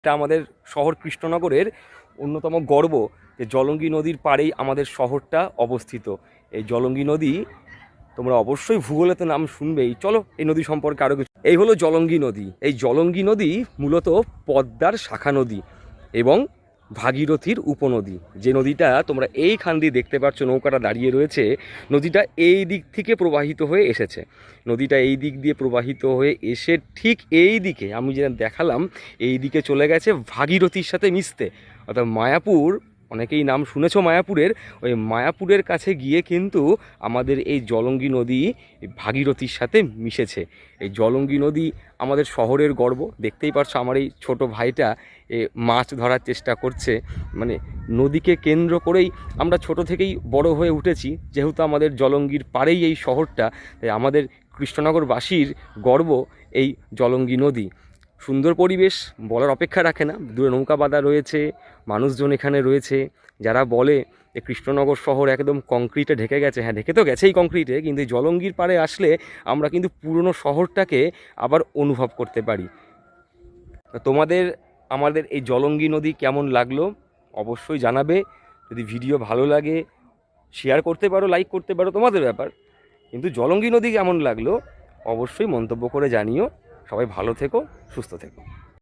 এটা আমাদের শহর কৃষ্ণনগরের অন্যতম গর্ব যে জলঙ্গি নদীর পাড়েই আমাদের শহরটা অবস্থিত। এই জলঙ্গি নদী তোমরা অবশ্যই ভূগোলেতে নাম শুনবেই। চলো এই নদী সম্পর্কে আরও কিছু। এই হলো জলঙ্গি নদী। এই জলঙ্গি নদী মূলত পদ্মার শাখা নদী এবং ভাগীরথীর উপনদী। যে নদীটা তোমরা এইখান দিয়ে দেখতে পাচ্ছ, নৌকাটা দাঁড়িয়ে রয়েছে, নদীটা এই দিক থেকে প্রবাহিত হয়ে এসেছে। নদীটা এই দিক দিয়ে প্রবাহিত হয়ে এসে ঠিক এই দিকে আমি যেটা দেখালাম, এই দিকে চলে গেছে ভাগীরথীর সাথে মিশতে। অর্থাৎ মায়াপুর, অনেকেই নাম শুনেছো মায়াপুরের, ওই মায়াপুরের কাছে গিয়ে কিন্তু আমাদের এই জলঙ্গি নদী ভাগীরথীর সাথে মিশেছে। এই জলঙ্গি নদী আমাদের শহরের গর্ব। দেখতেই পারছো আমার এই ছোটো ভাইটা মাছ ধরার চেষ্টা করছে। মানে নদীকে কেন্দ্র করেই আমরা ছোট থেকেই বড় হয়ে উঠেছি। যেহেতু আমাদের জলঙ্গির পাড়েই এই শহরটা, তাই আমাদের কৃষ্ণনগরবাসীর গর্ব এই জলঙ্গি নদী। সুন্দর পরিবেশ বলার অপেক্ষা রাখে না। দূরে নৌকা বাঁধা রয়েছে, মানুষজন এখানে রয়েছে। যারা বলে যে কৃষ্ণনগর শহর একদম কংক্রিটে ঢেকে গেছে, হ্যাঁ ঢেকে তো গেছেই কংক্রিটে, কিন্তু জলঙ্গির পাড়ে আসলে আমরা কিন্তু পুরনো শহরটাকে আবার অনুভব করতে পারি। তোমাদের আমাদের এই জলঙ্গি নদী কেমন লাগলো অবশ্যই জানাবে। যদি ভিডিও ভালো লাগে শেয়ার করতে পারো, লাইক করতে পারো, তোমাদের ব্যাপার। কিন্তু জলঙ্গি নদী কেমন লাগলো অবশ্যই মন্তব্য করে জানিও। সবাই ভালো থেকো, সুস্থ থেকো।